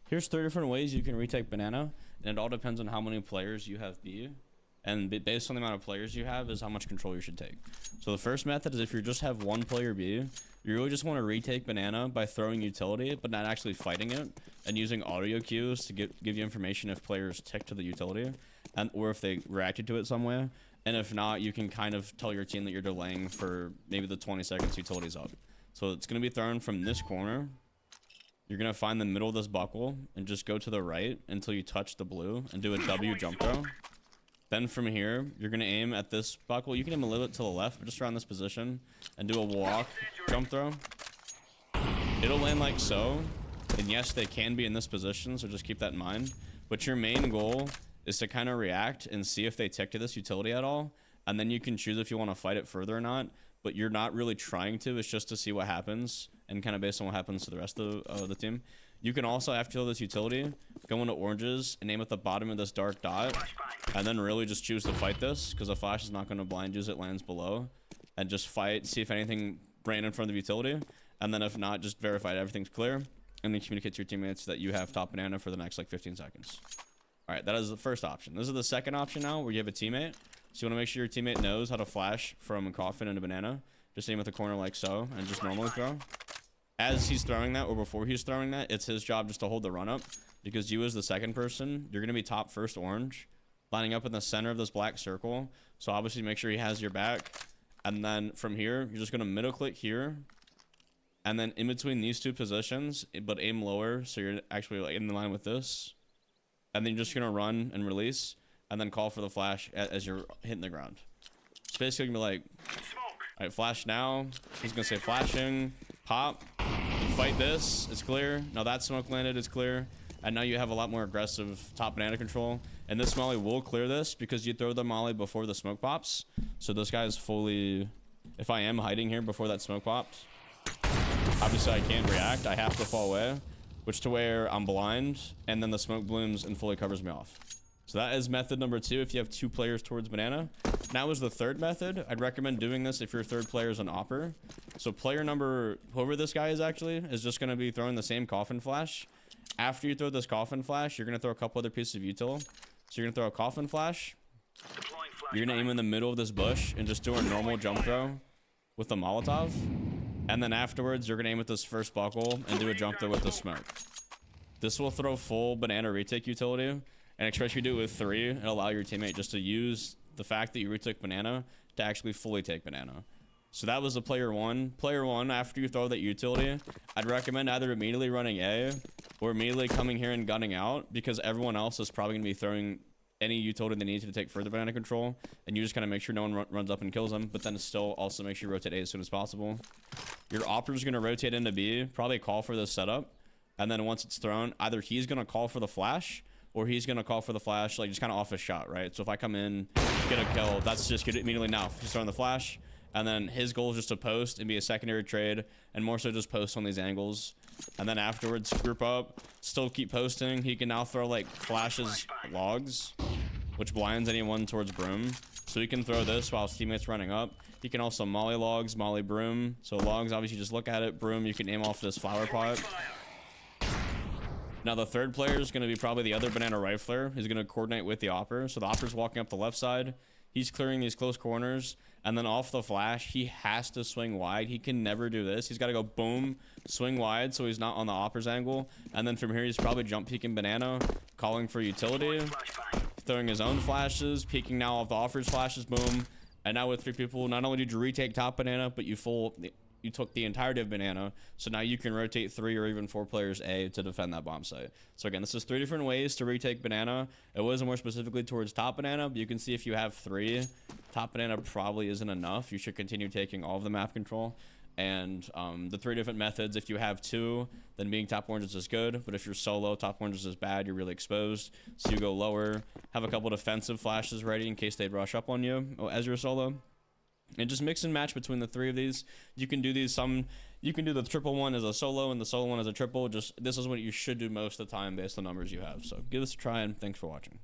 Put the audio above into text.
Here's 3 different ways you can retake banana, and it all depends on how many players you have B. And based on the amount of players you have is how much control you should take. So the first method is if you just have one player B, you really just want to retake banana by throwing utility, but not actually fighting it, and using audio cues to give you information if players tick to the utility, or if they reacted to it some way. And if not, you can kind of tell your team that you're delaying for maybe the 20 seconds utility's up. So it's going to be thrown from this corner. You're going to find the middle of this buckle and just go to the right until you touch the blue and do a W jump throw. Then from here, you're going to aim at this buckle. You can aim a little bit to the left, just around this position, and do a walk jump throw. It'll land like so. And yes, they can be in this position, so just keep that in mind. But your main goal is to kind of react and see if they tick to this utility at all. And then you can choose if you want to fight it further or not. But you're not really trying to. It's just to see what happens. And kind of based on what happens to the rest of the team. You can also, after this utility, go into oranges and aim at the bottom of this dark dot. And then really just choose to fight this. Because the flash is not going to blind you as it lands below. And just fight. See if anything ran in front of the utility. And then if not, just verify everything's clear. And then communicate to your teammates that you have top banana for the next like 15 seconds. Alright, that is the first option. This is the second option now, where you have a teammate. So you want to make sure your teammate knows how to flash from a coffin into banana. Just aim at the corner like so, and just normally throw. As he's throwing that, or before he's throwing that, it's his job just to hold the run up. Because you as the second person, you're going to be top first orange. Lining up in the center of this black circle. So obviously make sure he has your back. And then from here, you're just going to middle click here. And then in between these two positions, but aim lower. So you're actually like in the line with this. And then you're just going to run and release. And then call for the flash as you're hitting the ground. It's basically going to be like, all right, flash now. He's going to say flashing, pop, fight this. It's clear. Now that smoke landed, it's clear. And now you have a lot more aggressive top banana control. And this molly will clear this because you throw the molly before the smoke pops. So this guy is fully, if I am hiding here before that smoke pops, obviously I can't react. I have to fall away, which to where I'm blind. And then the smoke blooms and fully covers me off. So that is method number 2 if you have 2 players towards banana. Now is the third method. I'd recommend doing this if your third player is an opper. So player number, whoever this guy is actually, is just going to be throwing the same coffin flash. After you throw this coffin flash, you're going to throw a couple other pieces of util. So you're going to throw a coffin flash. You're going to aim in the middle of this bush and just do a normal jump throw with the Molotov. And then afterwards, you're going to aim at this first buckle and do a jump throw with the smoke. This will throw full banana retake utility. And especially if you do it with 3, it'll allow your teammate just to use the fact that you retook banana to actually fully take banana. So that was the player 1. Player 1, after you throw that utility, I'd recommend either immediately running A or immediately coming here and gunning out, because everyone else is probably going to be throwing any utility they need to take further banana control. And you just kind of make sure no one runs up and kills them, but then still also make sure you rotate A as soon as possible. Your opper is going to rotate into B, probably call for this setup. And then once it's thrown, either he's going to call for the flash, or he's going to call for the flash, like just kind of off his shot, right? So if I come in, get a kill, that's just get it immediately now. He's throwing the flash, and then his goal is just to post and be a secondary trade, and more so just post on these angles. And then afterwards, group up, still keep posting. He can now throw like flashes logs, which blinds anyone towards broom. So he can throw this while his teammates running up. He can also molly logs, molly broom. So logs, obviously just look at it. Broom, you can aim off this flower pot. Now the third player is going to be probably the other banana rifler. He's going to coordinate with the opper. So the opper's walking up the left side. He's clearing these close corners. And then off the flash, he has to swing wide. He can never do this. He's got to go boom, swing wide so he's not on the opper's angle. And then from here, he's probably jump peeking banana, calling for utility, throwing his own flashes, peeking now off the opper's flashes, boom. And now with 3 people, not only did you retake top banana, but you took the entirety of banana. So now you can rotate 3 or even 4 players A to defend that bomb site. So again, this is 3 different ways to retake banana. It wasn't more specifically towards top banana, but you can see if you have 3, top banana probably isn't enough. You should continue taking all of the map control. And the 3 different methods, if you have 2, then being top oranges is good. But if you're solo, top oranges is bad. You're really exposed. So you go lower, have a couple defensive flashes ready in case they'd rush up on you as you're solo. And just mix and match between the 3 of these. You can do these you can do the triple one as a solo and the solo one as a triple. Just this is what you should do most of the time based on the numbers you have. So give this a try, and thanks for watching.